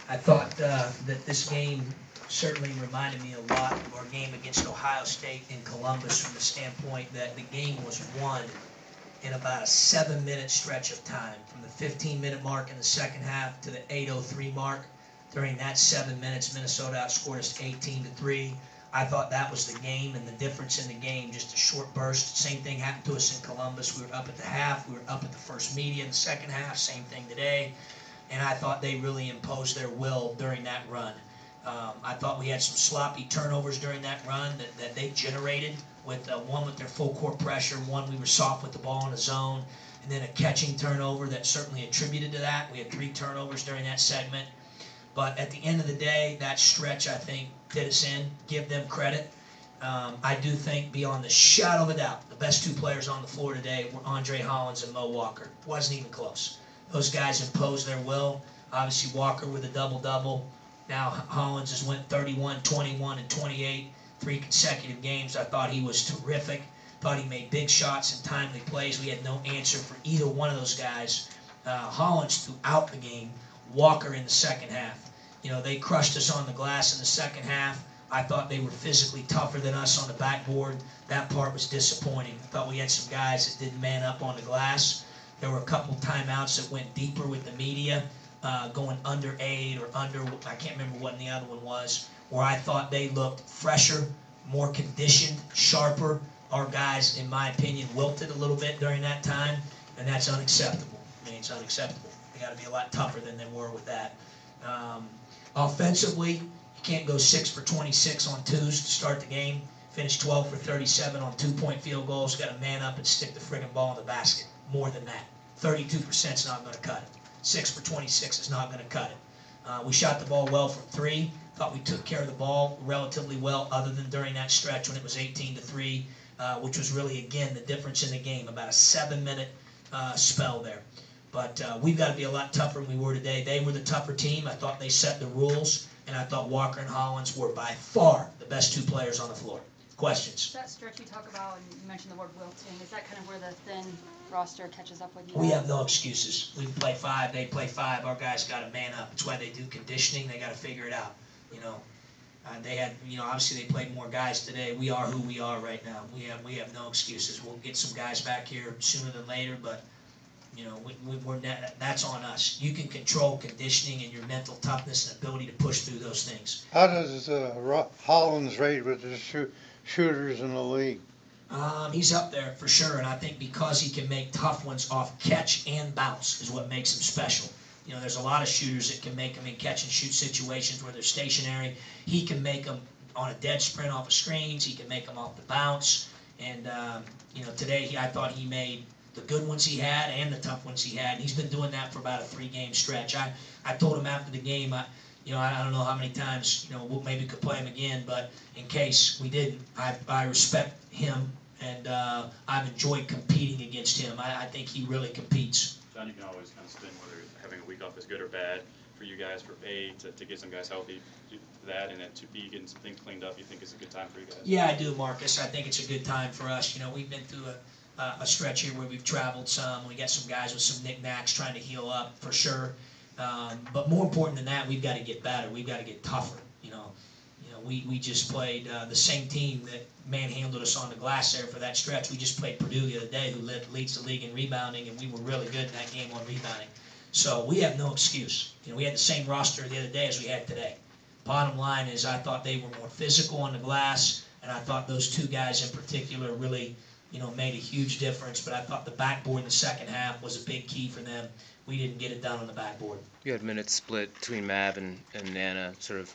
I thought that this game certainly reminded me a lot of our game against Ohio State in Columbus from the standpoint that the game was won in about a 7-minute stretch of time, from the 15-minute mark in the second half to the 8:03 mark. During that 7 minutes, Minnesota outscored us 18-3. I thought that was the game and the difference in the game, just a short burst. Same thing happened to us in Columbus. We were up at the half. We were up at the first media in the second half. Same thing today. And I thought they really imposed their will during that run. I thought we had some sloppy turnovers during that run that they generated, with one with their full court pressure, one we were soft with the ball in the zone, and then a catching turnover that certainly attributed to that. We had 3 turnovers during that segment. But at the end of the day, that stretch, I think, did us in. Give them credit. I do think, beyond the shadow of a doubt, the best 2 players on the floor today were Andre Hollins and Mo Walker. Wasn't even close. Those guys imposed their will. Obviously, Walker with a double-double. Now Hollins has went 31, 21, and 28, 3 consecutive games. I thought he was terrific. Thought he made big shots and timely plays. We had no answer for either one of those guys. Hollins throughout the game. Walker in the second half. You know, they crushed us on the glass in the second half. I thought they were physically tougher than us on the backboard. That part was disappointing. I thought we had some guys that didn't man up on the glass. There were a couple timeouts that went deeper with the media, going under 8 or under, I can't remember what the other one was, where I thought they looked fresher, more conditioned, sharper. Our guys, in my opinion, wilted a little bit during that time, and that's unacceptable. I mean, it's unacceptable. They got to be a lot tougher than they were with that. Offensively, you can't go 6 for 26 on twos to start the game. Finish 12 for 37 on 2-point field goals. Got to man up and stick the friggin' ball in the basket. More than that. 32% is not going to cut it. 6 for 26 is not going to cut it. We shot the ball well from 3. Thought we took care of the ball relatively well, other than during that stretch when it was 18-3, which was really, again, the difference in the game. About a 7-minute spell there. But we've got to be a lot tougher than we were today. They were the tougher team. I thought they set the rules, and I thought Walker and Hollins were by far the best 2 players on the floor. Questions? That stretch you talk about, and you mentioned the word wilting, is that kind of where the thin roster catches up with you? We have no excuses. We play 5, they play 5. Our guys got to man up. It's why they do conditioning. They got to figure it out. You know, they had, you know, obviously they played more guys today. We are who we are right now. We have no excuses. We'll get some guys back here sooner than later, but you know, that's on us. You can control conditioning and your mental toughness and ability to push through those things. How does Hollins rate with the shooters in the league? He's up there for sure, and I think because he can make tough ones off catch and bounce is what makes him special. You know, there's a lot of shooters that can make them in catch and shoot situations where they're stationary. He can make them on a dead sprint off of screens. He can make them off the bounce. And, you know, today I thought he made the good ones he had and the tough ones he had. And he's been doing that for about a 3-game stretch. I told him after the game, you know, I don't know how many times, you know, we'll maybe could play him again, but in case we didn't, I respect him, and I've enjoyed competing against him. I think he really competes. John, you can always kind of spin whether having a week off is good or bad for you guys, for A, to get some guys healthy, that, and then to B, getting some things cleaned up. You think it's a good time for you guys? Yeah, I do, Marcus. I think it's a good time for us. You know, we've been through a stretch here where we've traveled some. We got some guys with some knickknacks trying to heal up for sure. But more important than that, we've got to get better. We've got to get tougher. You know, we just played the same team that manhandled us on the glass there for that stretch. We just played Purdue the other day, who leads the league in rebounding, and we were really good in that game on rebounding. So we have no excuse. You know, we had the same roster the other day as we had today. Bottom line is, I thought they were more physical on the glass, and I thought those 2 guys in particular really, you know, made a huge difference. But I thought the backboard in the second half was a big key for them. We didn't get it done on the backboard. You had minutes split between Mav and Nana, sort of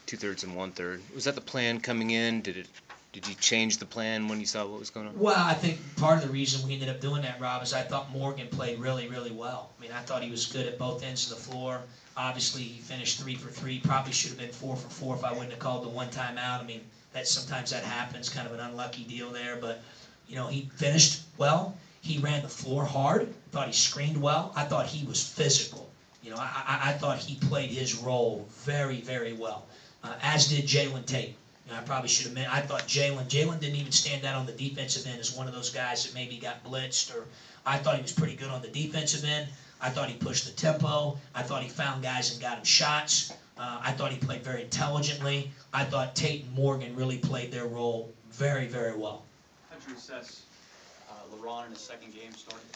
2/3 and 1/3. Was that the plan coming in? Did you change the plan when you saw what was going on? Well, I think part of the reason we ended up doing that, Rob, is I thought Morgan played really, really well. I mean, I thought he was good at both ends of the floor. Obviously, he finished 3 for 3. Probably should have been 4 for 4 if I wouldn't have called the one timeout. I mean, sometimes that happens, kind of an unlucky deal there. But, you know, he finished well. He ran the floor hard. Thought he screened well. I thought he was physical. You know, I thought he played his role very, very well, as did Jalen Tate. You know, I probably should have I thought Jalen didn't even stand out on the defensive end as one of those guys that maybe got blitzed, or I thought he was pretty good on the defensive end. I thought he pushed the tempo. I thought he found guys and got him shots. I thought he played very intelligently. I thought Tate and Morgan really played their role very, very well. How'd you assess LeBron in his second game starting?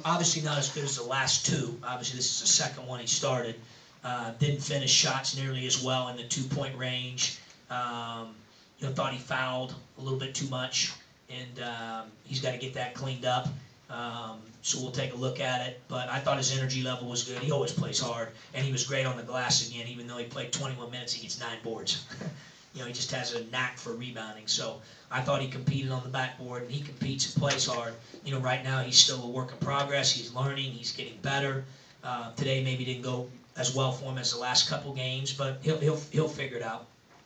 Obviously not as good as the last two. Obviously this is the second one he started. Didn't finish shots nearly as well in the 2-point range. Thought he fouled a little bit too much, and he's got to get that cleaned up. So we'll take a look at it. But I thought his energy level was good. He always plays hard, and he was great on the glass again. Even though he played 21 minutes, he gets 9 boards. He just has a knack for rebounding. So I thought he competed on the backboard, and he competes and plays hard. Right now he's still a work in progress. He's learning. He's getting better. Today maybe didn't go as well for him as the last couple games, but he'll figure it out.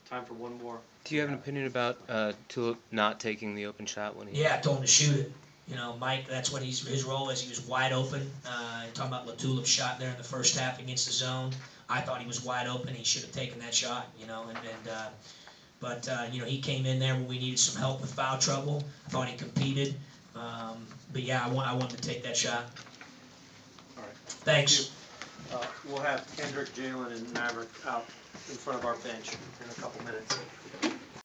Time for one more. Do you have an opinion about Tulip not taking the open shot when he? Yeah, I told him to shoot it. Mike, that's what his role is. He was wide open. Talking about LaTulip's shot there in the first half against the zone. I thought he was wide open. He should have taken that shot. But he came in there when we needed some help with foul trouble. I thought he competed. But yeah, I want him to take that shot. All right. Thanks. We'll have Kendrick, Jalen, and Maverick out in front of our bench in a couple minutes.